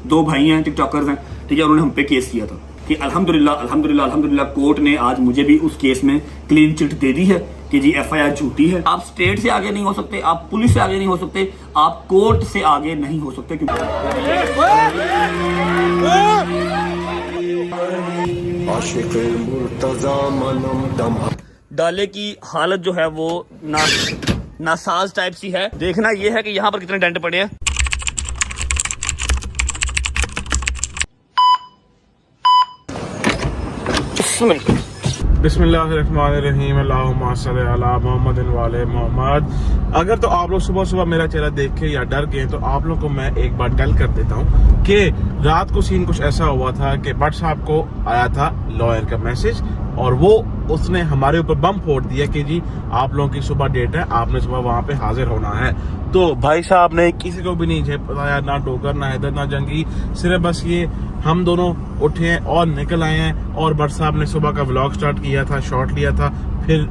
दो भाई हैं, टिकटॉकर्स हैं, ठीक है, उन्होंने हम पे केस किया था कि अल्हम्दुलिल्लाह अल्हम्दुलिल्लाह अल्हम्दुलिल्लाह कोर्ट ने आज मुझे भी उस केस में क्लीन चिट दे दी है कि जी एफआईआर झूठी है। आप स्टेट से आगे नहीं हो सकते, आप पुलिस से आगे नहीं हो सकते, आप कोर्ट से आगे नहीं हो सकते। डाले की हालत जो है वो नासाज टाइप सी है। देखना ये है कि यहाँ पर कितने डेंट पड़े हैं। बिस्मिल्लाहिर्रहमानिर्रहीम अल्लाहुम्मा सल्ली अला मुहम्मदिन व आले मोहम्मद। अगर तो आप लोग सुबह सुबह मेरा चेहरा देख के या डर गए तो आप लोग को मैं एक बार टेल कर देता हूँ कि रात को सीन कुछ ऐसा हुआ था कि भट्ट साहब को आया था लॉयर का मैसेज और वो उसने हमारे ऊपर बम फोड़ दिया कि जी आप लोगों की सुबह डेट है, आपने सुबह वहाँ पे हाजिर होना है। तो भाई साहब ने किसी को भी नहीं बताया, ना डोगर ना हैदर ना जंगी, सिर्फ बस ये हम दोनों उठे हैं और निकल आए हैं। और भट्ट साहब ने सुबह का व्लॉग स्टार्ट किया था, शॉट लिया था, फिर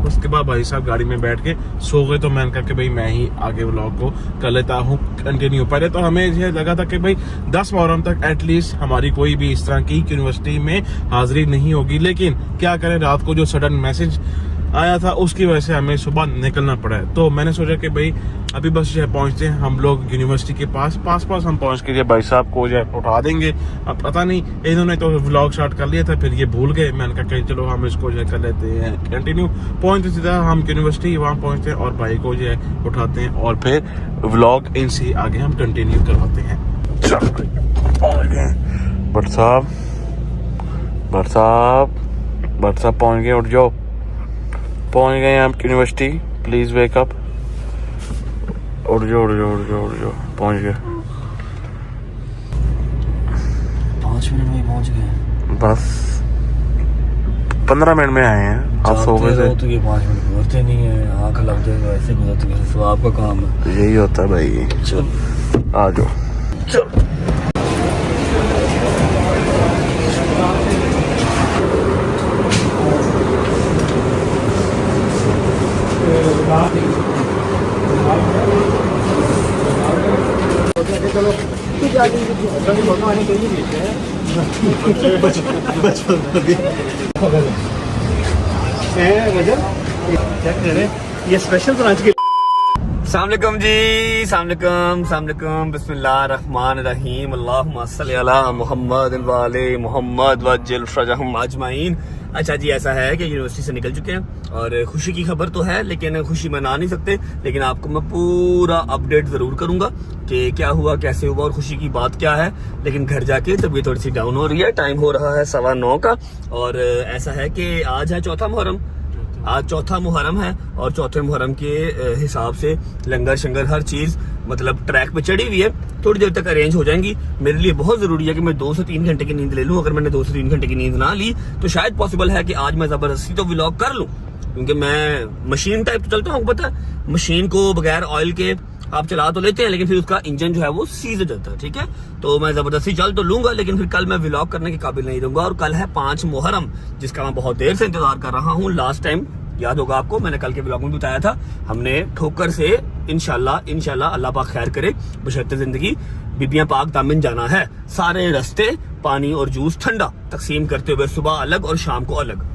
उसके बाद भाई साहब गाड़ी में बैठ के सो गए। तो मैंने कहा कि भाई मैं ही आगे व्लॉग को कर लेता हूँ कंटिन्यू। पहले तो हमें ये लगा था कि भाई 10 मुहर्रम तक एटलीस्ट हमारी कोई भी इस तरह की यूनिवर्सिटी में हाजिरी नहीं होगी, लेकिन क्या करें, रात को जो सडन मैसेज आया था उसकी वजह से हमें सुबह निकलना पड़ा है। तो मैंने सोचा कि भाई अभी बस जो है पहुंचते हैं हम लोग यूनिवर्सिटी के पास हम पहुंच के भाई साहब को जो है उठा देंगे। अब पता नहीं इन्होंने तो व्लॉग स्टार्ट कर लिया था, फिर ये भूल गए। मैंने कहा कहीं चलो हम इसको जो है कर लेते हैं कंटिन्यू। पहुंचते सीधा हम यूनिवर्सिटी वहाँ पहुंचते हैं और भाई को जो है उठाते हैं और फिर व्लॉग इनसे आगे हम कंटिन्यू करवाते हैं। भट्ट साहब पहुंच गए, उठ जाओ, पहुंच गए हम यूनिवर्सिटी, प्लीज वेक अप, उठ जाओ पहुंच गए। 5 मिनट में पहुंच गए, बस 15 मिनट में आए हैं। आप सो गए थे तो ये 5 मिनट गुजरते नहीं है, आंख लग जाएगा ऐसे गुजरते हैं। तो आपका काम है, यही होता है भाई। चल आ जाओ, चल। ये स्पेशल ब्रांच के सामलेकुम जी, सामलेकुम, बिस्मिल्लाहिर्रहमानिर्रहीम, अल्लाहुम्मा सल्ली अला मुहम्मद व आले मोहम्मद वज्जिल फरजहुम अजमाइन। अच्छा जी, ऐसा है कि यूनिवर्सिटी से निकल चुके हैं और खुशी की खबर तो है, लेकिन खुशी मना नहीं सकते, लेकिन आपको मैं पूरा अपडेट जरूर करूंगा कि क्या हुआ, कैसे हुआ और खुशी की बात क्या है। लेकिन घर जाके तबीयत थोड़ी सी डाउन हो रही है, टाइम हो रहा है 9:15 का। और ऐसा है कि आज है चौथा मुहर्रम, आज चौथा मुहर्रम है और चौथे मुहर्रम के हिसाब से लंगर शंगर हर चीज मतलब ट्रैक पे चढ़ी हुई है, थोड़ी देर तक अरेंज हो जाएंगी। मेरे लिए बहुत जरूरी है कि मैं 2 से 3 घंटे की नींद ले लूं। अगर मैंने 2 से 3 घंटे की नींद ना ली तो शायद पॉसिबल है कि आज मैं जबरदस्ती तो व्लॉग कर लूं, क्योंकि मैं मशीन टाइप तो चलता हूँ। पता है मशीन को बगैर ऑयल के आप चला तो लेते हैं, लेकिन फिर उसका इंजन जो है वो सीज हो जाता है, ठीक है। तो मैं जबरदस्ती चल तो लूंगा, लेकिन फिर कल मैं व्लॉग करने के काबिल नहीं रहूंगा। और कल है 5 मुहर्रम, जिसका मैं बहुत देर से इंतजार कर रहा हूँ। लास्ट टाइम याद होगा आपको, मैंने कल के व्लॉग में बताया था, हमने ठोकर से इंशाल्लाह अल्लाह पाक खैर करे बशर्ते जिंदगी बीबियां पाक दामन जाना है। सारे रास्ते पानी और जूस ठंडा तकसीम करते हुए, सुबह अलग और शाम को अलग,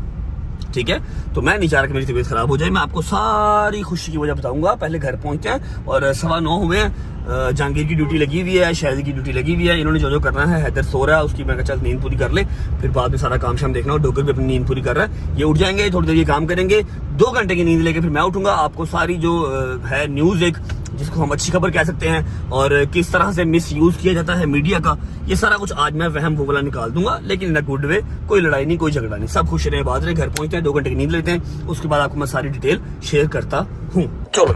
ठीक है। तो मैं नहीं चाह रहा कि मेरी तबीयत खराब हो जाए। मैं आपको सारी खुशी की वजह बताऊंगा। पहले घर पहुंचते हैं और 9:15 हुए हैं। जहांगीर की ड्यूटी लगी हुई है, शायद की ड्यूटी लगी हुई है। इन्होंने जो करना है, हैदर सो रहा है, उसकी मैं चल नींद पूरी कर ले, फिर बाद में सारा काम शाम देखना। और डोगर भी अपनी नींद पूरी कर रहा है, ये उठ जाएंगे, थोड़ी देर ये काम करेंगे, 2 घंटे की नींद लेके फिर मैं उठूंगा। आपको सारी जो है न्यूज, एक जिसको हम अच्छी खबर कह सकते हैं, और किस तरह से मिस यूज किया जाता है मीडिया का, ये सारा कुछ आज मैं वहम वो वाला निकाल दूंगा, लेकिन इन अ गुड वे। कोई लड़ाई नहीं, कोई झगड़ा नहीं, सब खुश रहे, बात रहे। घर पहुंचते हैं, 2 घंटे की नींद लेते हैं, उसके बाद आपको मैं सारी डिटेल शेयर करता हूँ। चलो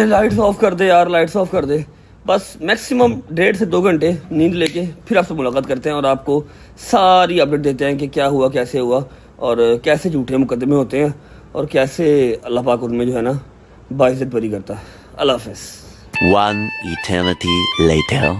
लाइट्स ऑफ कर दे यार, लाइट्स ऑफ कर दे। बस मैक्सिमम 1.5 से 2 घंटे नींद लेके फिर आपसे मुलाकात करते हैं और आपको सारी अपडेट देते हैं कि क्या हुआ, कैसे हुआ और कैसे झूठे मुकदमे होते हैं और कैसे अल्लाह पाक उनमें जो है ना बाइज्जत बरी करता है। अल्लाह हाफ़िज़। One eternity later.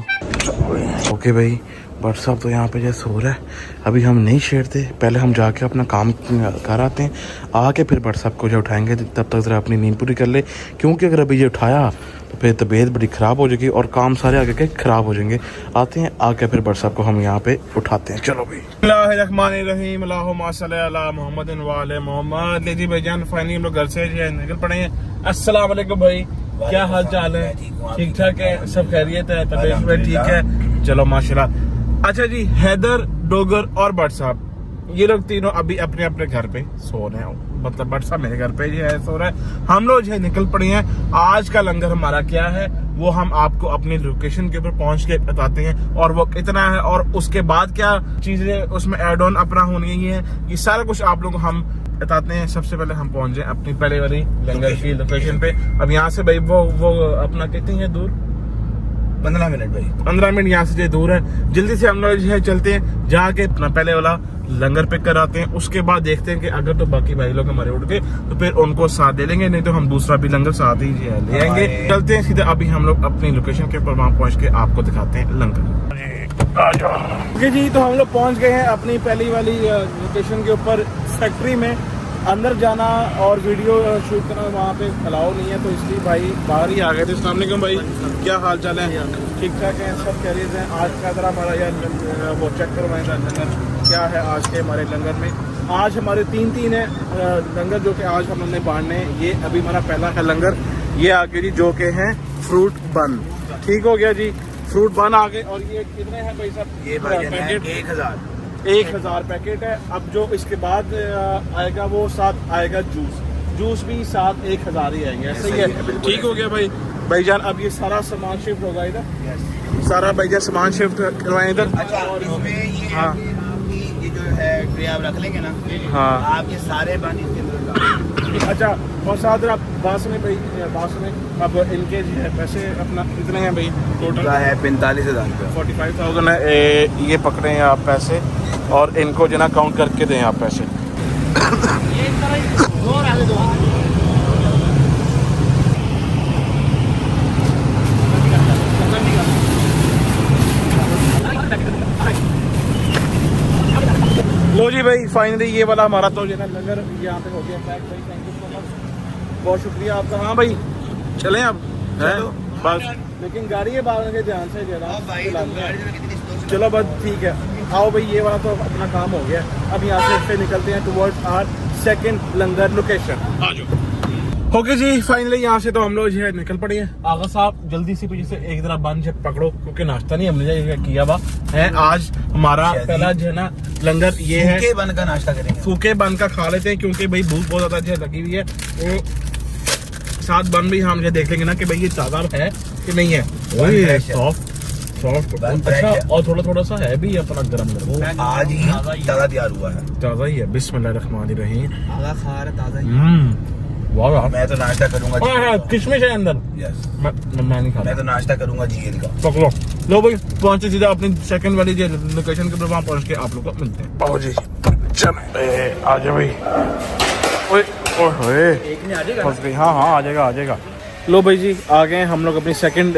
ओके भाई, बट साहब तो यहाँ पे जैसे हो रहा है, अभी हम नहीं छेड़ते, पहले हम जाके अपना काम कर आते हैं, आके फिर बट साहब को जो उठाएंगे, तब तक ज़रा अपनी नींद पूरी कर ले, क्योंकि अगर अभी ये उठाया तो फिर तबीयत बड़ी ख़राब हो जाएगी और काम सारे आगे के ख़राब हो जाएंगे। आते हैं, आके फिर बट साहब को हम यहाँ पे उठाते हैं। चलो भाई। बिस्मिल्लाहिर्रहमानिर्रहीम, अल्लाहुम्मा सल्ली अला मुहम्मदिन व आले मोहम्मद। ले जी भाईजान, फाइनली हम लोग घर से जो है निकल पड़े हैं। अस्सलाम वालेकुम भाई, क्या हाल चाल है? ठीक ठाक है, सब खैरियत है, तबीयत में ठीक है? चलो माशाल्लाह। अच्छा जी, हैदर, डोगर और बट साहब ये लोग तीनों अभी अपने अपने घर पे सो रहे हैं, मतलब बट साहब मेरे घर पे जो है सो रहा है। हम लोग जो है निकल पड़े हैं। आज का लंगर हमारा क्या है वो हम आपको अपनी लोकेशन के ऊपर पहुंच के बताते हैं, और वो कितना है और उसके बाद क्या चीजें उसमें एड ऑन अपना होनी है, ये सारा कुछ आप लोग हम बताते हैं। सबसे पहले हम पहुंच जाए अपनी पहले वाली लंगर की लोकेशन पे। अब यहाँ से भाई वो अपना कितनी है दूर? 15 मिनट भाई, 15 मिनट यहाँ से जो दूर है। जल्दी से हम लोग जो है चलते हैं, जाके अपना पहले वाला लंगर पिक कराते हैं। उसके बाद देखते हैं कि अगर तो बाकी भाई लोग हमारे उठ गए तो फिर उनको साथ दे लेंगे, नहीं तो हम दूसरा भी लंगर साथ ही जो है ले आएंगे। चलते हैं सीधे, अभी हम लोग अपनी लोकेशन के ऊपर वहाँ पहुँच के आपको दिखाते हैं लंगर। ओके जी, तो हम लोग पहुँच गए हैं अपनी पहली वाली लोकेशन के ऊपर, फैक्ट्री में। अंदर जाना और वीडियो शूट करना वहाँ पे अलाउ नहीं है, तो इसलिए भाई बाहर ही आ गए थे। अस्सलाम वालेकुम भाई, क्या हाल चाल है? ठीक ठाक है, सब खैरियत हैं। आज का जरा हमारा यार वो चेक करवाएं लंगर क्या है आज के हमारे लंगर में। आज हमारे तीन है लंगर जो कि आज हमने बांटने हैं। ये अभी हमारा पहला है लंगर, ये आगे जी जो के हैं फ्रूट बन। ठीक हो गया जी, फ्रूट बन आ गए। और ये कितने हैं भाई साहब? ये पैकेट 1000 पैकेट है। अब जो इसके बाद आएगा वो साथ आएगा जूस भी साथ 1000 ही आएंगे, ऐसे ही है। ठीक हो गया भाईजान। अब ये सारा सामान शिफ्ट होगा इधर, सारा भाईजान सामान शिफ्ट करवाएं इधर। हाँ, ये जो है ट्रे आप रख लेंगे ना, हाँ, आप ये सारे बन इसके अंदर। अच्छा, और साथ आप बास में अब इनके जो है पैसे अपना कितने हैं भाई? टोटल है 45,000 रुपये, 45,000 है। ये पकड़े हैं आप पैसे और इनको जो ना काउंट करके दें आप पैसे। लो जी भाई, फाइनली ये वाला हमारा तो जो है लंगर यहाँ पे हो गया पैक भाई। थैंक यू सो मच, बहुत शुक्रिया आपका। हाँ भाई, चलें अब हैं बस, लेकिन गाड़ी है बाहर के ध्यान से जरा। चलो बस ठीक है, आओ भाई, ये वाला तो अपना काम हो गया। अब यहाँ से निकलते हैं towards our second langar location. आ जाओ। ओके जी, फाइनली यहाँ से तो हम लोग जो है निकल पड़े हैं। आगा साहब जल्दी से पीछे से एक तरह बन से पकड़ो, क्योंकि नाश्ता नहीं हमने किया हुआ है। आज हमारा पहला जो है ना लंगर ये है, फूके बन का नाश्ता करेंगे। फूके बन का खा लेते हैं, क्योंकि भाई भूख बहुत ज्यादा जो लगी हुई है। वो साथ बन भी हम जो देख लेंगे ना कि भाई ये ताजा है कि नहीं है। सॉफ्ट अच्छा, और थोड़ा सा है भी अपना गरम आज ही ताजा तैयार हुआ है, ताजा ही है। बिस्मिल्लाहिर्रहमानिर्रहीम। ताजा वाह, मैं तो नाश्ता करूंगा। किशमिश है अंदर। यस, मैं नहीं खा मैं तो नाश्ता करूंगा जीएल का। पकड़ो। लो भाई, पहुंचे सीधा अपनी सेकंड वाली जो लोकेशन के ऊपर, वहाँ पहुंच के आप लोग को मिलते हैं। पाओ जी, चल आ जाओ भाई। ओए एक में आ जाएगा। फंस गई। हाँ, आ जाएगा। लो भाई जी, आ गए हम लोग अपनी सेकंड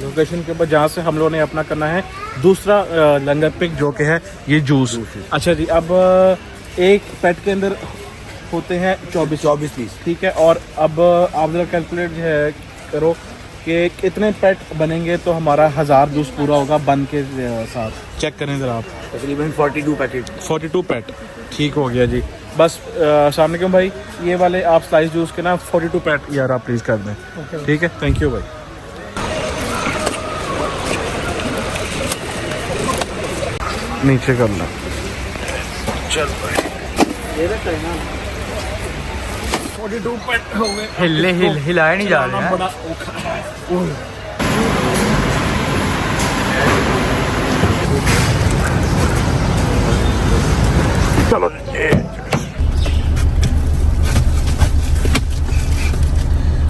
लोकेशन के ऊपर, जहाँ से हम लोगों ने अपना करना है दूसरा लंगर पिक, जो कि है ये जूस। अच्छा जी, अब एक पेट के अंदर होते हैं 24 पीस, ठीक है। और अब आप जरा कैलकुलेट जो है करो कि कितने पेट बनेंगे तो हमारा 1000 जूस पूरा होगा बन के साथ। चेक करें जरा आप, तकरीबन 42 पैकेट। 42 पेट। ठीक हो गया जी। बस अस्सलाम वालेकुम भाई, ये वाले आप स्लाइस जूस के ना 42 पेट यार आप प्लीज़ कर दें। ठीक है, थैंक यू भाई। नीचे कर लो, चल भाई। ये रखते हैं ना 42 पेट हो गए। हिलाया नहीं जा रहा है। बड़ा औखा है। चलो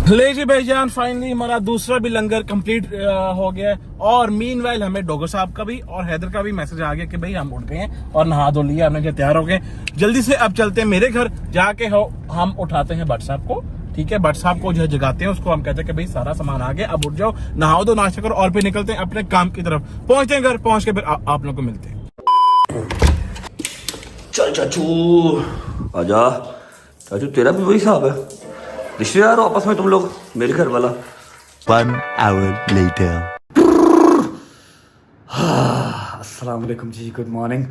ले जी भाईजान, फाइनली हमारा दूसरा भी लंगर कंप्लीट हो गया है। और मीनवाइल हमें डोगर साहब का भी और हैदर का भी मैसेज आ गया कि भाई हम उठ गए हैं और नहा धो लिया, हमने तैयार हो गए। जल्दी से अब चलते हैं मेरे घर, जाके हम उठाते हैं भट्ट साहब को। ठीक है, भट्ट साहब को जो जगाते हैं, उसको हम कहते हैं कि भाई सारा सामान आ गया, अब उठ जाओ, नहाओ दो, नाश्ता करो और फिर निकलते हैं अपने काम की तरफ। पहुंचते हैं घर, पहुंच के फिर आप लोग को मिलते हैं। चल चाचू आजा। चाचू तेरा भी वही हिसाब है, रिश्तेदार हो आपस में तुम लोग, मेरे घर वाला। 1 hour later. अस्सलाम वालेकुम जी, गुड मॉर्निंग।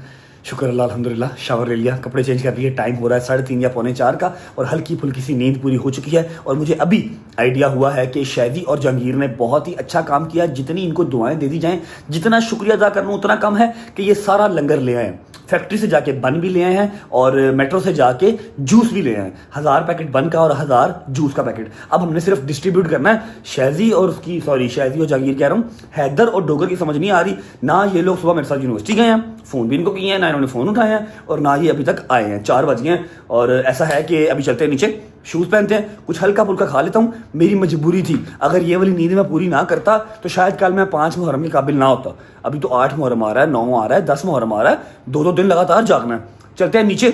शुक्र अल्लाह, अल्हम्दुलिल्लाह। शावर ले लिया, कपड़े चेंज कर लिए, टाइम हो रहा है 3:30 या 3:45 का, और हल्की फुल्की सी नींद पूरी हो चुकी है। और मुझे अभी आइडिया हुआ है कि शैदी और जहांगीर ने बहुत ही अच्छा काम किया। जितनी इनको दुआएं दे दी जाएं, जितना शुक्रिया अदा करना उतना कम है कि ये सारा लंगर ले आए। फैक्ट्री से जाके बन भी ले आए हैं और मेट्रो से जाके जूस भी ले आए हैं। 1000 पैकेट बन का और 1000 जूस का पैकेट। अब हमने सिर्फ डिस्ट्रीब्यूट करना है। शैजी और जहांगीर कह रहा हूँ, हैदर और डोगर की समझ नहीं आ रही ना। ये लोग सुबह मेरे साथ यूनिवर्सिटी गए हैं, फोन भी इनको किए हैं, ना इन्होंने फोन उठाए हैं, और ना ही अभी तक आए हैं। 4 बज गए हैं। और ऐसा है कि अभी चलते हैं नीचे, शूज पहनते हैं, कुछ हल्का फुल्का खा लेता हूँ। मेरी मजबूरी थी, अगर ये वाली नींद मैं पूरी ना करता तो शायद कल मैं 5 मुहर्रम के काबिल ना होता। अभी तो 8 मुहर्रम आ रहा है, 9 आ रहा है, 10 मुहर्रम आ रहा है, 2-2 दिन लगातार जागना है। चलते हैं नीचे,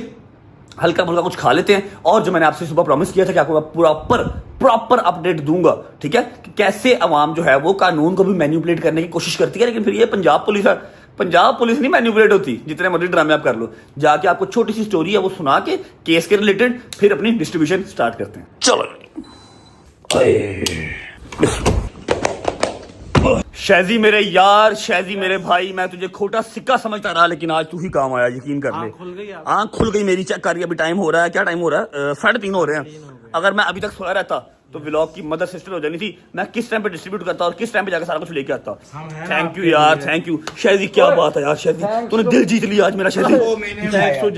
हल्का फुल्का कुछ खा लेते हैं। और जो मैंने आपसे सुबह प्रॉमिस किया था कि आपको प्रॉपर अपडेट दूंगा, ठीक है, कि कैसे अवाम जो है वो कानून को भी मैनिपुलेट करने की कोशिश करती है। लेकिन फिर ये पंजाब पुलिस है, पंजाब पुलिस नहीं मैनिपुलेट होती। जितने मर्जी ड्रामे आप कर लो, जाके आपको छोटी सी स्टोरी है वो सुना के केस के रिलेटेड फिर अपनी डिस्ट्रीब्यूशन स्टार्ट करते हैं। चलो शैजी मेरे यार, शैजी मेरे भाई, मैं तुझे खोटा सिक्का समझता रहा, लेकिन आज तू ही काम आया, यकीन कर ले। आंख खुल गई मेरी, चेक करिए अभी टाइम हो रहा है, क्या टाइम हो रहा है, 3:30 हो रहे हैं। अगर मैं अभी तक सोया रहता तो व्लॉग की मदर सिस्टर हो जानी थी। मैं किस टाइम पे डिस्ट्रीब्यूट करता और किस टाइम पे जाकर सारा कुछ लेके आता। थैंक यू यार, थैंक यू शैजी, क्या बात है यार शैजी, तूने दिल जीत लिया आज मेरा शैजी।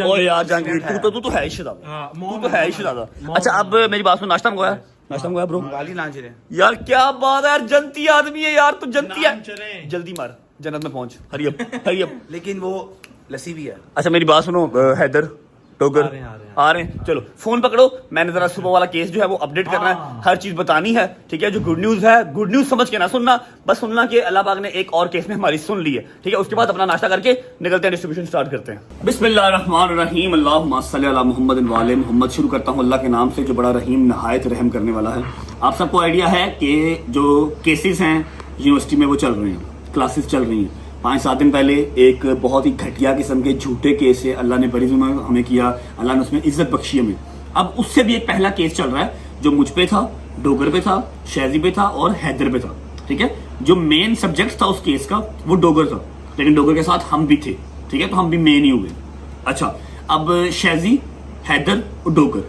ओ यार जहांगीर, तू तो है ही शहजादा, तू तो है ही शहजादा। अच्छा अब मेरी बात सुन, नाश्ता मंगवाया? नाश्ता मंगवाया ब्रो? यार क्या बात है यार, जनती आदमी है यार तू, जनती है। जल्दी मार, जन्नत में पहुंच, हरी अप। लेकिन वो लस्सी भी है। अच्छा मेरी बात सुनो, हैदर डोगर आ रहे हैं, चलो फोन पकड़ो। मैंने जरा सुबह वाला केस जो है वो अपडेट करना है, हर चीज बतानी है, ठीक है। जो गुड न्यूज है, गुड न्यूज समझ के ना सुनना, बस सुनना कि अल्लाह पाक ने एक और केस में हमारी सुन ली है, ठीक है। उसके बाद अपना नाश्ता करके निकलते हैं, डिस्ट्रीब्यूशन स्टार्ट करते हैं। बिस्मिल्लाहिर्रहमानिर्रहीम, अल्लाहुम्मा सल्ली अला मुहम्मद वाले मोहम्मद। शुरू करता हूँ अल्लाह के नाम से जो बड़ा रहीम नहायत रहम करने वाला है। आप सबको आइडिया है कि जो केसेस हैं यूनिवर्सिटी में वो चल रहे हैं, क्लासेस चल रही हैं। 5-7 दिन पहले एक बहुत ही घटिया किस्म के झूठे केस से अल्लाह ने बरी हमें किया, अल्लाह ने उसमें इज्जत बख्शी हमें। अब उससे भी एक पहला केस चल रहा है जो मुझ पे था, डोगर पे था, शैजी पे था और हैदर पे था, ठीक है। जो मेन सब्जेक्ट था उस केस का वो डोगर था, लेकिन डोगर के साथ हम भी थे, ठीक है, तो हम भी मेन ही हुए। अच्छा अब शैजी, हैदर और डोगर,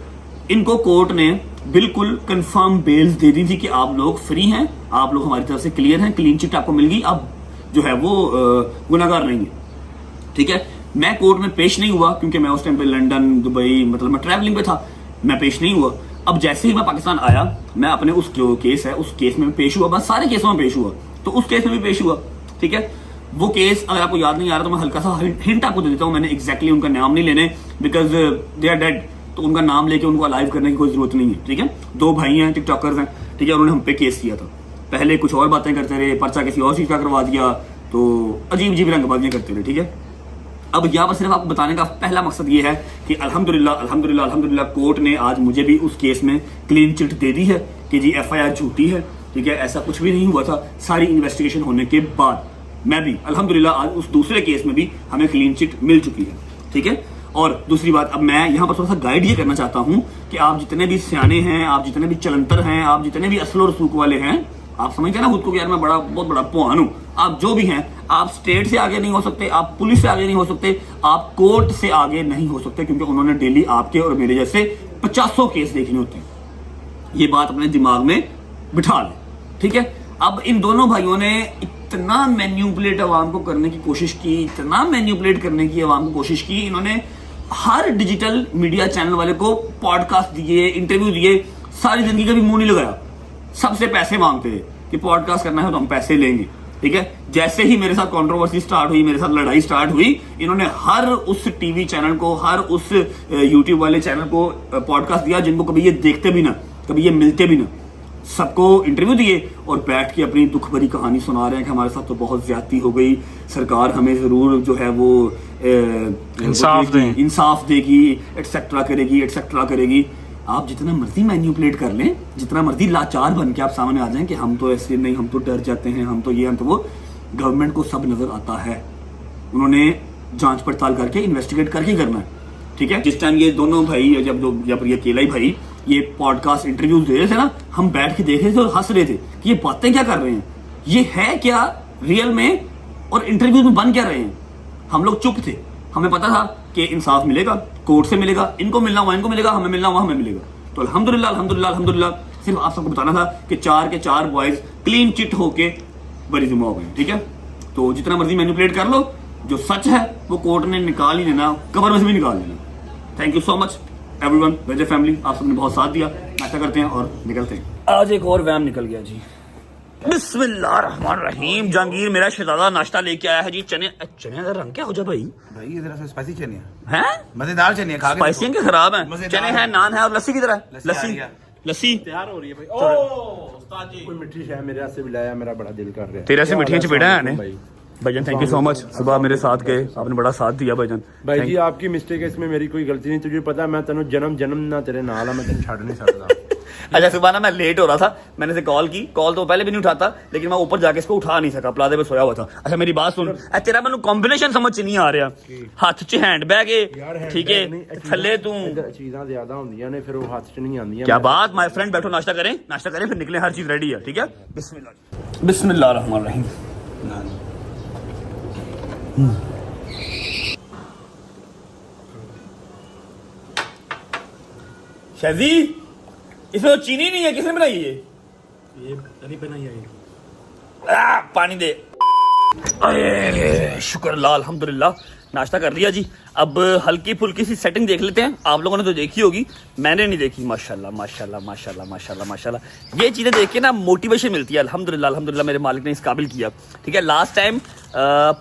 इनको कोर्ट ने बिल्कुल कंफर्म बेल्स दे दी थी कि आप लोग फ्री हैं, आप लोग हमारी तरफ से क्लियर हैं, क्लीन चिट आपको मिल गई, अब जो है वो गुनाहगार नहीं है, ठीक है। मैं कोर्ट में पेश नहीं हुआ क्योंकि मैं उस टाइम पे लंदन, दुबई, मतलब मैं ट्रैवलिंग पे था, मैं पेश नहीं हुआ। अब जैसे ही मैं पाकिस्तान आया, मैं अपने उस जो केस है उस केस में पेश हुआ, बस सारे केसों में पेश हुआ, तो उस केस में भी पेश हुआ, ठीक है। वो केस अगर आपको याद नहीं आ रहा तो मैं हल्का सा हिंट आपको दे देता हूँ। मैंने एग्जैक्टली उनका नाम नहीं लेने, बिकॉज दे आर डेड, तो उनका नाम लेके उनको अलाइव करने की कोई जरूरत नहीं है, ठीक है। 2 भाई हैं, टिकटॉकर्स हैं, ठीक है, उन्होंने हम पे केस किया था। पहले कुछ और बातें करते रहे, पर्चा किसी और चीज का करवा दिया, तो अजीब रंगबाजियां करते रहे, ठीक है। अब यहाँ पर सिर्फ आपको बताने का पहला मकसद ये है कि अल्हम्दुलिल्लाह कोर्ट ने आज मुझे भी उस केस में क्लीन चिट दे दी है कि जी FIR झूठी है, ठीक है, ऐसा कुछ भी नहीं हुआ था। सारी इन्वेस्टिगेशन होने के बाद मैं भी अल्हम्दुलिल्लाह आज उस दूसरे केस में भी हमें क्लीन चिट मिल चुकी है, ठीक है। और दूसरी बात, अब मैं यहाँ पर थोड़ा सा गाइड ये करना चाहता हूँ कि आप जितने भी सियाने हैं, आप जितने भी चलंतर हैं, आप जितने भी असलो रसूख वाले हैं, आप समझते हैं ना खुद को कि यार मैं बहुत बड़ा पुआन हूं, आप जो भी हैं, आप स्टेट से आगे नहीं हो सकते, आप पुलिस से आगे नहीं हो सकते, आप कोर्ट से आगे नहीं हो सकते, क्योंकि उन्होंने डेली आपके और मेरे जैसे 50 केस देखने होते हैं। ये बात अपने दिमाग में बिठा लें, ठीक है। अब इन दोनों भाइयों ने इतना मैन्युपुलेट अवाम को करने की कोशिश की, इतना मैन्युपुलेट करने की अवाम को कोशिश की, इन्होंने हर डिजिटल मीडिया चैनल वाले को पॉडकास्ट दिए, इंटरव्यू दिए, सारी जिंदगी का भी मुंह नहीं लगाया, सबसे पैसे मांगते हैं कि पॉडकास्ट करना है तो हम पैसे लेंगे, ठीक है। जैसे ही मेरे साथ कंट्रोवर्सी स्टार्ट हुई, मेरे साथ लड़ाई स्टार्ट हुई, इन्होंने हर उस टीवी चैनल को, हर उस यूट्यूब वाले चैनल को पॉडकास्ट दिया जिनको कभी ये देखते भी ना, कभी ये मिलते भी ना, सबको इंटरव्यू दिए और बैठ के अपनी दुख भरी कहानी सुना रहे हैं कि हमारे साथ तो बहुत ज्यादती हो गई, सरकार हमें जरूर जो है वो इंसाफ देगी, एटसेट्रा करेगी। आप जितना मर्जी मैन्युपुलेट कर लें, जितना मर्जी लाचार बन के आप सामने आ जाएं कि हम तो ऐसे नहीं, हम तो डर जाते हैं, हम तो ये, हम तो वो, गवर्नमेंट को सब नजर आता है। उन्होंने जांच पड़ताल करके इन्वेस्टिगेट करके करना है, ठीक है। जिस टाइम ये दोनों भाई, जब ये केलाई भाई ये पॉडकास्ट इंटरव्यू दे रहे थे ना, हम बैठ के देख रहे थे और हंस रहे थे कि ये बातें क्या कर रहे हैं, ये है क्या रियल में और इंटरव्यू में बन क्या रहे हैं। हम लोग चुप थे, हमें पता था कि इंसाफ मिलेगा, कोर्ट से मिलेगा, इनको मिलना हुआ इनको मिलेगा, हमें मिलना हुआ हमें मिलेगा। तो अल्हम्दुलिल्लाह सिर्फ आप सबको बताना था कि 4 के 4 बॉयज क्लीन चिट होके बरी जुमा हो गए, ठीक है। तो जितना मर्जी मैनिपुलेट कर लो, जो सच है वो कोर्ट ने निकाल ही देना, कब्र में से भी निकाल देना। Thank you so much everyone, वेजर फैमिली, आप सबने बहुत साथ दिया। नाश्ता करते हैं और निकलते हैं। आज एक और वैम निकल गया जी। बिस्मिल्लाहिर्रहमानिर्रहीम। जहांगीर मेरा शहजादा नाश्ता लेके आया है जी। चने का रंग क्या हो जा भाई? भाई इधर से स्पाइसी चने हैं, मजेदार चने खा के स्पाइसी के खराब हैं। चने हैं, नान है और लस्सी की तरह लस्सी तैयार हो रही है भाई। ओ उस्ताद जी, कोई मिठी है मेरे से भी लाया, मेरा बड़ा दिल कर रहा है। तेरे से मिठियां चपेड़ा है भाईजान। थैंक यू सो मच, सुबह मेरे साथ गए, आपने बड़ा साथ दिया भाईजान। भाई जी आपकी मिस्टेक है, इसमें मेरी कोई गलती नहीं। तुझे पता है मैं तेन जन्म ना तेरे नाल मैं तेन छड़ नहीं सकता। अच्छा सुबह ना मैं लेट हो रहा था, मैंने इसे कॉल की, कॉल तो पहले भी नहीं उठाता, लेकिन मैं ऊपर जाके इसको उठा नहीं सका, प्लाजे पे सोया हुआ था। अच्छा मेरी बात सुन, तेरा मैंने कॉम्बिनेशन समझ च नहीं आ रहा। हाथ च हैंड बैग है, ठीक है, थल्ले तू चीज़ां ज्यादा होंदियां ने, फिर वो हाथ च नहीं आंदियां। क्या बात माय फ्रेंड, बैठो नाश्ता करें फिर निकले, हर चीज रेडी है, ठीक है। बिस्मिल्लाहिर्रहमानिर्रहीम। शाजी इसमें तो चीनी नहीं है, किसने बनाई ये अभी बनाई है। पानी दे। अरे शुक्र अल्लाह, अल्हम्दुलिल्लाह नाश्ता कर लिया जी। अब हल्की फुल्की सी सेटिंग देख लेते हैं। आप लोगों ने तो देखी होगी, मैंने नहीं देखी। माशाल्लाह माशाल्लाह माशाल्लाह माशाल्लाह माशाल्लाह, ये चीजें देख के ना मोटिवेशन मिलती है। अल्हम्दुलिल्लाह मेरे मालिक ने इस काबिल किया, ठीक है। लास्ट टाइम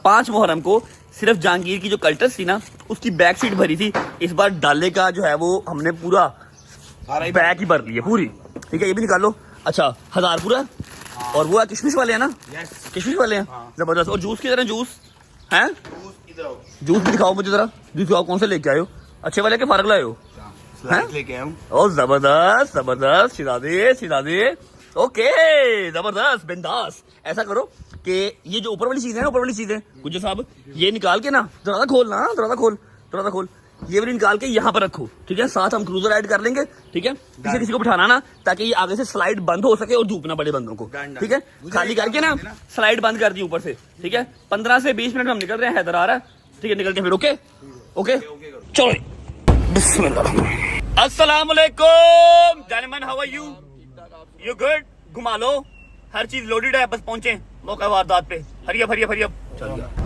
5 मुहर्रम को सिर्फ जहांगीर की जो कल्टस थी ना, उसकी बैक सीट भरी थी। इस बार डाले का जो है वो हमने पूरा बैग ही भर ली है पूरी, ठीक है। ये भी निकालो। अच्छा 1000 पूरा, और वो किशमिश वाले हैं ना? किशमिश वाले हैं, जबरदस्त। और जूस की तरह जूस है, जूस भी दिखाओ मुझे जरा, जूस दिखाओ, कौन से लेके आए हो? अच्छे वाले के फारग लाए हो? लेके आया हूं। ओ जबरदस्त शिरादे, ओके जबरदस्त बिंदास। ऐसा करो कि ये जो ऊपर वाली चीज है ना, ऊपर वाली चीजें गुज्जर साहब, ये निकाल के ना दरवाजा खोल, ये वाली निकाल के यहाँ पर रखो, ठीक है। साथ हम क्रूजर ऐड कर लेंगे, ठीक है। किसी को बिठाना ना, ताकि ये आगे से स्लाइड बंद हो सके और धूप ना पड़े बंदों को, ठीक है। खाली करके ना स्लाइड बंद कर दी ऊपर से, ठीक है। 15 से 20 मिनट में हम निकल रहे हैं, हैदर आ रहा है, ठीक है। निकलते हैं फिर, ओके चलो। बिस्मिल्लाह। अस्सलाम वालेकुम gentleman, how are you? You good? घुमा लो, हर चीज लोडेड है, बस पहुंचे मौका वारदात पे। हरियब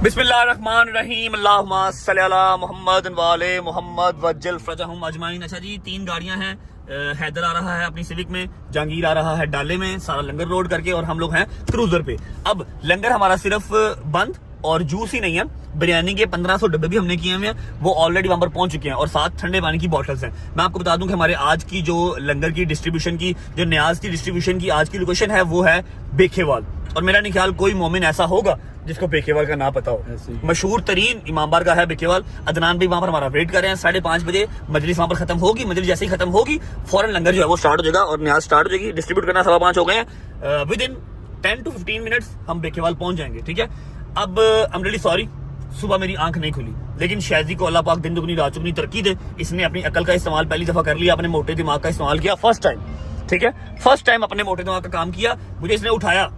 बिस्मिल्लाहिर्रहमानिर्रहीम, अल्लाहुम्मा सल्ली अला मुहम्मद वाले मुहम्मद वज्जल फरजहुम अजमाइन। अच्छा जी, 3 गाड़ियां हैं। हैदर आ रहा है अपनी सिविक में, जहांगीर आ रहा है डाले में, सारा लंगर रोड करके, और हम लोग हैं क्रूजर पे। अब लंगर हमारा सिर्फ बंद और जूस ही नहीं है, बिरयानी के 1500 डब्बे भी हमने किए हुए हैं, वो ऑलरेडी वहां पर पहुंच चुके हैं, और साथ ठंडे पानी की बॉटल्स हैं। मैं आपको बता दूं कि हमारे आज की जो लंगर की डिस्ट्रीब्यूशन की, जो न्याज की डिस्ट्रीब्यूशन की आज की लोकेशन है, वो है बेखेवाल। और मेरा नहीं ख्याल कोई मोमिन ऐसा होगा जिसको बेखेवाल का ना पता हो। मशहूर तरीन इमामबार का है बेखेवाल। अदनान भाई वहां पर हमारा वेट कर रहे हैं। 5:30 बजे मजलिस वहां पर खत्म होगी। मजलिस जैसे ही खत्म होगी, फौरन लंगर जो है वो स्टार्ट हो जाएगा और न्याज स्टार्ट हो जाएगी। डिस्ट्रीब्यूट करना 5:15 हो गए हैं। विद इन 10 to 15 मिनट्स हम बेखेवाल पहुंच जाएंगे, ठीक है। अब आई एम रियली सॉरी, सुबह मेरी आंख नहीं खुली, लेकिन शायजी को अल्लाह पाक दिन दुगनी रात चुगनी तरक्की दे। इसने अपनी अकल का इस्तेमाल पहली दफा कर लिया, अपने मोटे दिमाग का इस्तेमाल किया, फर्स्ट टाइम, ठीक है। फर्स्ट टाइम अपने मोटे दिमाग का काम किया। मुझे इसने उठाया,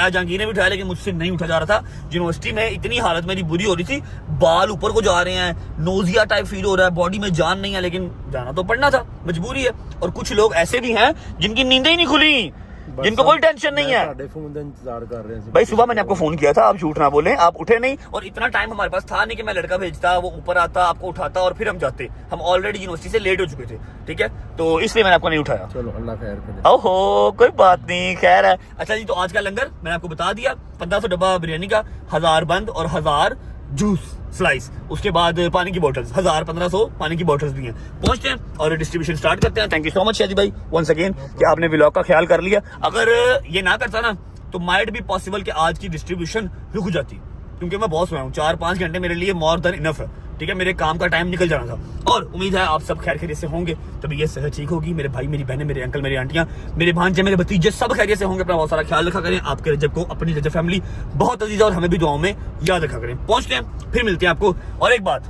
जहांगीर ने भी उठाया, लेकिन मुझसे नहीं उठा जा रहा था। यूनिवर्सिटी में इतनी हालत मेरी बुरी हो रही थी, बाल ऊपर को जा रहे हैं, नोजिया टाइप फील हो रहा है, बॉडी में जान नहीं है, लेकिन जाना तो पड़ना था, मजबूरी है। और कुछ लोग ऐसे भी हैं जिनकी नींदें ही नहीं खुली, जिनको कोई टेंशन नहीं है। फोन का इंतजार कर रहे हैं भाई, सुबह मैंने आपको फोन किया था, आप झूठ ना बोलें, आप उठे नहीं, और इतना टाइम हमारे पास था नहीं कि मैं लड़का भेजता, वो ऊपर आता, आपको उठाता और फिर हम जाते। हम ऑलरेडी यूनिवर्सिटी से लेट हो चुके थे, ठीक है, तो इसलिए मैंने आपको नहीं उठाया। चलो अल्लाह खैर करे। ओहो कोई बात नहीं, खैर है। अच्छा जी, तो आज का लंगर मैंने आपको बता दिया, 1500 डब्बा बिरयानी का, 1000 बंद और 1000 जूस, स्लाइस, उसके बाद पानी की बोतल्स 1000-1500 पानी की बोतल्स भी हैं। पहुंचते हैं और डिस्ट्रीब्यूशन स्टार्ट करते हैं। Thank you so much Shaji भाई वंस अगेन कि आपने व्लॉग का ख्याल कर लिया। अगर ये ना करता ना तो माइट भी पॉसिबल कि आज की डिस्ट्रीब्यूशन रुक जाती, क्योंकि मैं बहुत सोया हूँ। 4-5 घंटे मेरे लिए मोर देन इनफ है, ठीक है। मेरे काम का टाइम निकल जाना था और उम्मीद है आप सब खैर खैरियत से होंगे, तभी ये सेहत ठीक होगी। मेरे भाई, मेरी बहनें, मेरे अंकल, मेरी आंटियां, मेरे भांजे, मेरे भतीजे सब खैरियत से होंगे। अपना बहुत सारा ख्याल रखा करें। आपके रजब को अपनी रजब फैमिली बहुत अजीज है और हमें भी दुआओं में याद रखा करें। पहुंचते हैं, फिर मिलते हैं आपको। और एक बात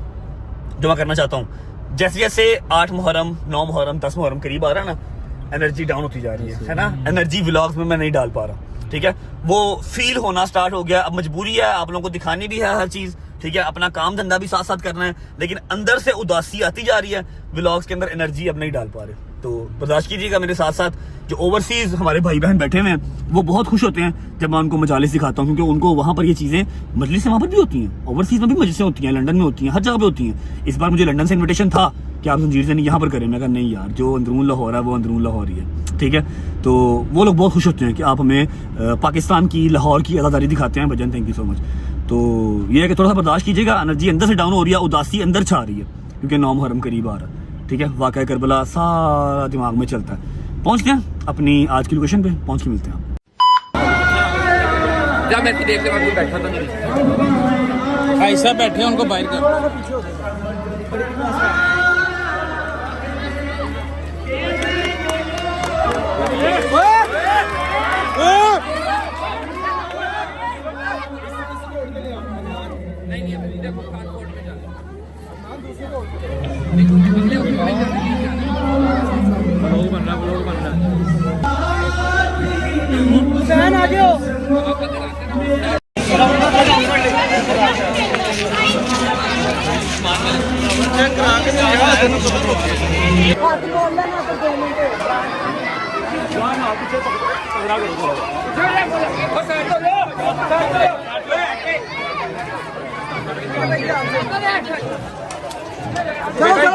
जो मैं करना चाहता हूँ, जैसे जैसे 8 मुहर्रम, 9 मुहर्रम, 10 मुहर्रम करीब आ रहा है ना, एनर्जी डाउन होती जा रही है ना। एनर्जी व्लॉग्स में मैं नहीं डाल पा रहा, ठीक है। वो फील होना स्टार्ट हो गया। अब मजबूरी है, आप लोगों को दिखानी भी है हर चीज, ठीक है। अपना काम धंधा भी साथ साथ करना है, लेकिन अंदर से उदासी आती जा रही है। व्लॉग्स के अंदर एनर्जी अब नहीं डाल पा रहे, तो बर्दाश्त कीजिएगा मेरे साथ साथ। जो ओवरसीज हमारे भाई बहन बैठे हुए हैं वो बहुत खुश होते हैं जब मैं उनको मजालिस दिखाता हूँ, क्योंकि उनको वहाँ पर ये चीजें मजलिस वहाँ पर भी होती हैं। ओवरसीज में भी मजलिसें होती हैं, लंदन में होती हैं, हर जगह पे होती हैं। इस बार मुझे लंदन से इन्विटेशन था कि आप जंजीर से नहीं यहाँ पर करें। मैं कहा नहीं यार, जो अंदरून लाहौर है वो अंदरून लाहौर ही है, ठीक है। तो वो लोग बहुत खुश होते हैं कि आप हमें पाकिस्तान की, लाहौर की अदादारी दिखाते हैं। भजन थैंक यू सो मच। तो ये है कि थोड़ा सा बर्दाश्त कीजिएगा, एनर्जी अंदर से डाउन हो रही है, उदासी अंदर छा रही है, क्योंकि 9 मुहर्रम करीब आ रहा है, ठीक है। वाक़या करबला सारा दिमाग में चलता है। पहुंचते हैं अपनी आज की लोकेशन पे, पहुंच के मिलते हैं। जब मैं देख के बाद बैठा था, ऐसा बैठे उनको बाहर कर।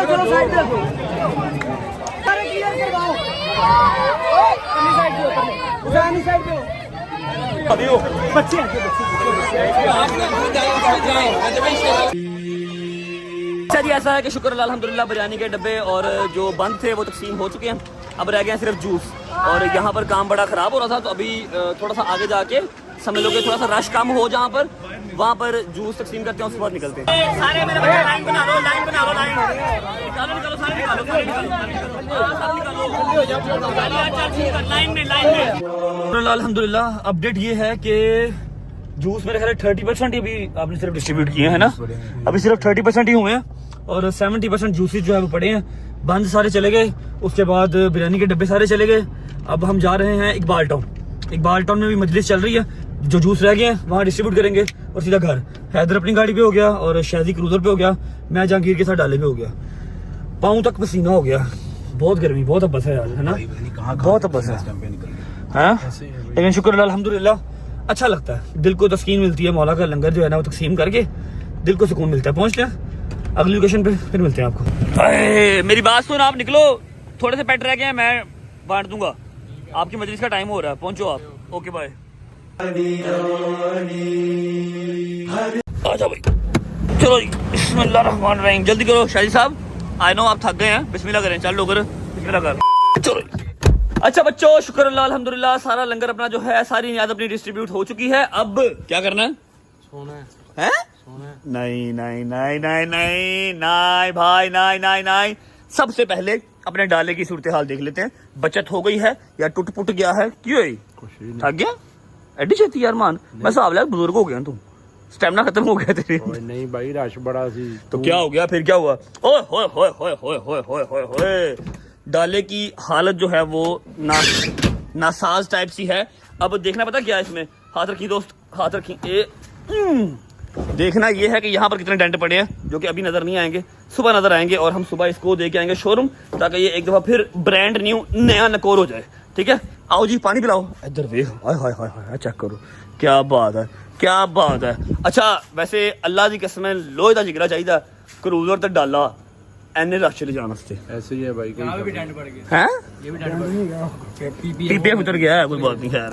चलो साइड देखो, अरे क्लियर करवाओ, साइड पे बच्चे जी ऐसा है कि शुक्र अल्हम्दुलिल्लाह बिरयानी के डब्बे और जो बंद थे वो तकसीम हो चुके हैं। अब रह गए हैं सिर्फ जूस, और यहाँ पर काम बड़ा खराब हो रहा था, तो अभी थोड़ा सा आगे जाके समझ लो कि थोड़ा सा रश कम हो जहाँ पर, वहाँ पर जूस तकसीम करते हैं, उसके बाद निकलते हैं। सारे मेरे बच्चे लाइन बना लो, लाइन बना लो, लाइन निकालो, निकालो, सारे निकालो, सारे निकालो, लाइन में। अल्हम्दुलिल्लाह अपडेट ये है कि जूस मेरे ख्याल 30% अभी आपने सिर्फ डिस्ट्रीब्यूट किए हैं ना, अभी सिर्फ 30% ही हुए हैं और 70% जूसेस जो है वो पड़े हैं। बंद सारे चले गए, उसके बाद बिरयानी के डब्बे सारे चले गए। अब हम जा रहे हैं इकबाल टाउन। इकबाल टाउन में भी मजलिस चल रही है, जो जूस रह गए हैं वहाँ डिस्ट्रीब्यूट करेंगे और सीधा घर। हैदर अपनी गाड़ी पे हो गया और शादी क्रूजर पे हो गया, मैं जहांगीर के साथ डाले पे हो गया। पाँव तक पसीना हो गया, बहुत गर्मी, बहुत अब्बस है यार, है ना, बहुत अब्बस है, लेकिन शुक्र अल्हम्दुलिल्लाह अच्छा लगता है, दिल को तस्कीन मिलती है। मौला का लंगर जो है ना वो तकसीम करके दिल को सुकून मिलता है। पहुंचते हैं अगली लोकेशन पे, फिर मिलते हैं आपको। मेरी बात सुन, आप निकलो, थोड़े से पेट रह गए हैं, मैं बांट दूंगा। आपकी मजलिस का टाइम हो रहा है, पहुंचो आप। Okay bye. आजा भाई, चलो जी, बिस्मिल्लाहिर्रहमानिर्रहीम। जल्दी करो शाहिद साहब, आई नो आप थक गए हैं, बिस्मिल्लाह करें, चल लो कर, बिस्मिल्लाह कर, चलो। अच्छा बच्चों, शुक्र अल्लाह अल्हम्दुलिल्लाह, सारा लंगर अपना जो है, सारी नियाज अपनी डिस्ट्रीब्यूट हो चुकी है। अब क्या करना है? सोना है, नहीं नहीं नहीं नहीं नहीं नहीं भाई, नहीं नहीं नहीं। सबसे पहले अपने डाले की सूरत हाल देख लेते हैं, बचत हो गई है या टूट पुट गया है, क्यों थक गया एडी छेती यार मान, मैं हिसाब लिया बुजुर्ग हो गया, तुम स्टेमिना खत्म हो गया तेरे। नहीं भाई, रश बड़ा सी। तो क्या हो गया फिर, क्या हुआ? ओए होए होए होए होए होए होए होए होए, डाले की हालत जो है वो नासाज टाइप सी है। अब देखना पता क्या है इसमें, हाथ रखी दोस्त, हाथ रखी। देखना ये है कि यहाँ पर कितने डेंट पड़े हैं, जो कि अभी नजर नहीं आएंगे, सुबह नजर आएंगे, और हम सुबह इसको दे के आएंगे शोरूम, ताकि ये एक दफा फिर ब्रांड न्यू नया नकोर हो जाए, ठीक है। आओ जी, पानी पिलाओ, इधर देख, हाय हाय हाय हाय, चेक करो, क्या बात है, क्या बात है। अच्छा वैसे अल्लाह की कसम लोहे का जिगरा चाहिए, क्रूजर तक डाला एने रश चले जाने से, ऐसे ही है भाई, भी डेंट पड़ गया हैं, ये भी डेंट पड़ गया, पीपीएफ उतर गया है, कोई बात नहीं, खैर।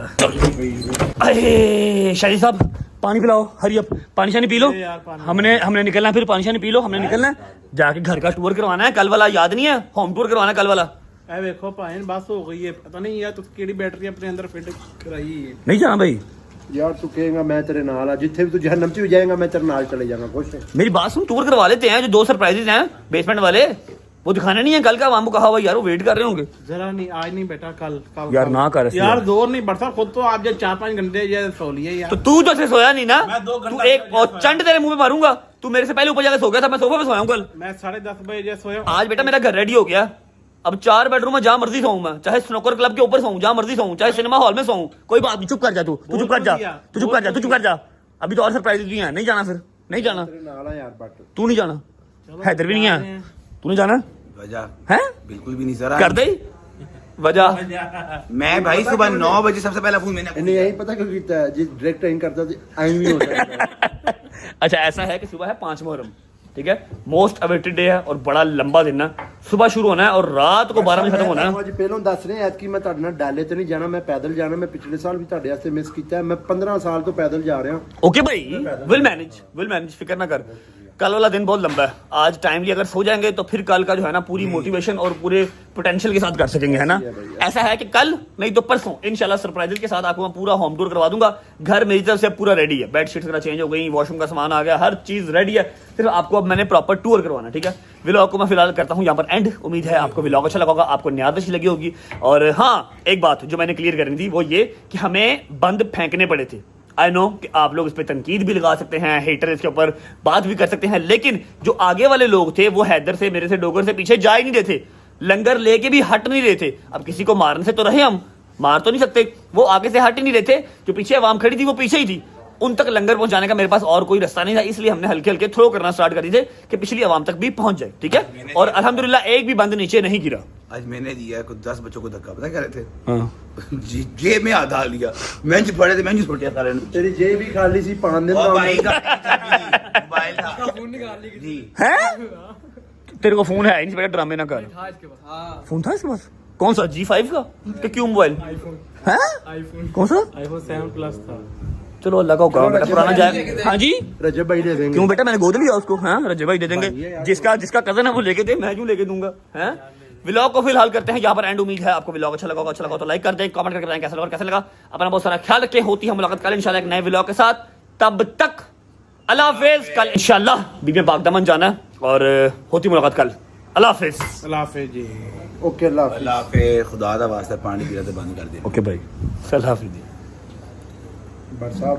अरे शाहिद साहब पानी पिलाओ, हरी अप, पानी शानी पी लो। हमने निकलना है, फिर पानी शानी पी लो, हमने निकलना है, जाके घर का टूर करवाना है। कल वाला याद नहीं है, होम टूर करवाना है कल वाला। ए देखो भाई बस हो गई है, पता नहीं यार तू केड़ी बैटरी अपने अंदर फिट कराई है। नहीं जाना भाई, यार तू कहेगा मैं तेरे नाल आ, जिथे भी तू जहन्नम च भी जाएगा मैं तेरे नाल चले जाऊंगा। खुश है? मेरी बात सुन, टूर करवा लेते हैं। जो 2 सरप्राइजेज हैं बेसमेंट वाले, वो दिखाने नहीं है कल का। वामू कहा हुआ यार, वो वेट कर रहे होंगे। जरा नहीं, आज नहीं बेटा, कल कल यार ना कर यार, जोर नहीं बढ़ता खुद तो। आप जो 4-5 घंटे ये सो लिए यार। तो तू तो ऐसे सोया नहीं ना, मैं 2 घंटा तू एक और चंड तेरे मुंह पे मारूंगा। तू मेरे से पहले ऊपर जाकर सो गया था, मैं सोफे पे सोया हूं कल। मैं 10:30 बजे सोया। आज बेटा मेरा घर रेडी हो गया। अब 4 बेडरूम में जहां मर्जी सोऊं मैं, चाहे स्नूकर क्लब के ऊपर सोऊं, जहां मर्जी सोऊं, चाहे सिनेमा हॉल में सोऊं, कोई बात नहीं। चुप कर जा तू चुप कर जा, तू चुप कर जा, तू चुप कर जा। अभी तो और सरप्राइज भी हैं, नहीं जाना फिर, नहीं जाना। तेरे नाल आ यार बट। तू नहीं जाना, हैदर भी नहीं है, तू नहीं जाना वजह है? बिल्कुल भी नहीं सर। कर दे वजह। मैं भाई सुबह 9 बजे सबसे पहला फोन मैंने इन्हें यही पता क्यों कीता है, जिस डायरेक्ट इन करता था आई भी हो जाता। अच्छा ऐसा है कि सुबह है 5 मुहर्रम, ठीक है, मोस्ट अवेटेड डे है और बड़ा लंबा दिन है। सुबह शुरू होना है और रात को 12 बजे खत्म होना है। ਅੱਜ ਪਹਿਲਾਂ ਦੱਸ ਰਿਹਾ ਐਤਕੀ ਮੈਂ ਤੁਹਾਡੇ ਨਾਲ ਡਾਲੇ ਤੇ ਨਹੀਂ ਜਾਣਾ, ਮੈਂ ਪੈਦਲ ਜਾਣਾ। ਮੈਂ ਪਿਛਲੇ ਸਾਲ ਵੀ ਤੁਹਾਡੇ ਵਾਸਤੇ ਮਿਸ ਕੀਤਾ ਹੈ। ਮੈਂ 15 ਸਾਲ ਤੋਂ पैदल जा रहा हूं। ओके भाई, विल मैनेज, फिक्र ना कर। कल वाला दिन बहुत लंबा है, आज टाइमली अगर सो जाएंगे तो फिर कल का जो है ना पूरी मोटिवेशन और पूरे पोटेंशियल के साथ कर सकेंगे, है ना। ऐसा है कि कल नहीं तो परसों इंशाल्लाह सरप्राइजेस के साथ आपको मैं पूरा होम टूर करवा दूंगा। घर मेरी तरफ से पूरा रेडी है, बेडशीट्स वगैरह चेंज हो गई, वॉशरूम का सामान आ गया, हर चीज रेडी है। सिर्फ आपको अब मैंने प्रॉपर टूर करवाना, ठीक है। व्लॉग को मैं फिलहाल करता हूँ यहाँ पर एंड। उम्मीद है आपको व्लॉग अच्छा लगा होगा, आपको न्याद अच्छी लगी होगी। और हाँ, एक बात जो मैंने क्लियर करनी थी वो ये कि हमें बंद फेंकने पड़े थे। आई नो कि आप लोग इस पर तनकीद भी लगा सकते हैं, हेटर इसके ऊपर बात भी कर सकते हैं, लेकिन जो आगे वाले लोग थे वो हैदर से, मेरे से, डोगर से पीछे जा ही नहीं रहे थे, लंगर लेके भी हट नहीं रहे थे। अब किसी को मारने से तो रहे, हम मार तो नहीं सकते, वो आगे से हट ही नहीं रहे थे। जो पीछे आवाम खड़ी थी वो पीछे ही थी, उन तक लंगर पहुंचाने का मेरे पास और कोई रास्ता नहीं था, इसलिए हमने हल्के हल्के थ्रो करना स्टार्ट कर दिए थे कि पिछली आवाम तक भी पहुंच जाए, ठीक है। और अल्हम्दुलिल्लाह एक भी बंद नीचे नहीं गिरा। आज मैंने दिया कुछ 10 बच्चों को धक्का, पता क्या रहे थे? जी जेब में आधा लिया, बेंच पड़े थे, बेंच छोटे सारे ने। तेरी जेब भी खाली सी, पान दिन और भाई का मोबाइल था, फोन निकाल ली जी। हैं? तेरे को फोन है नहीं, ड्रामे ना कर। फोन था इसके पास? कौन सा? G5 का? कि क्यों मोबाइल? हैं? कौन सा? iPhone 7 प्लस था। चलो अल्लाह का हुक्म, बेटा पुराना जाए। हाँ जी, रजब भाई दे देंगे। क्यों बेटा, मैंने गोद लिया उसको। हाँ, रजब भाई दे देंगे, जिसका कजन है वो लेके दे, मैं क्यों लेके दूंगा। हैं? व्लॉग को फिलहाल करते हैं यहाँ पर एंड। उम्मीद है आपको व्लॉग अच्छा लगा होगा तो लाइक कर दें, कमेंट करके बताएं कैसा लगा और कैसा लगा। अपना बहुत सारा ख्याल रखें, होती है मुलाकात कल इंशाल्लाह एक नए व्लॉग के साथ। तब तक अल्लाह हाफिज। कल इंशाल्लाह बीबी बागदामन जाना है और होती मुलाकात कल। अल्लाह हाफिज। अल्लाह हाफिज जी। ओके अल्लाह हाफिज। अल्लाह पे खुदा दा वास्ता पानी पीना तो बंद कर दे। ओके भाई, अल्लाह हाफिज। बट साहब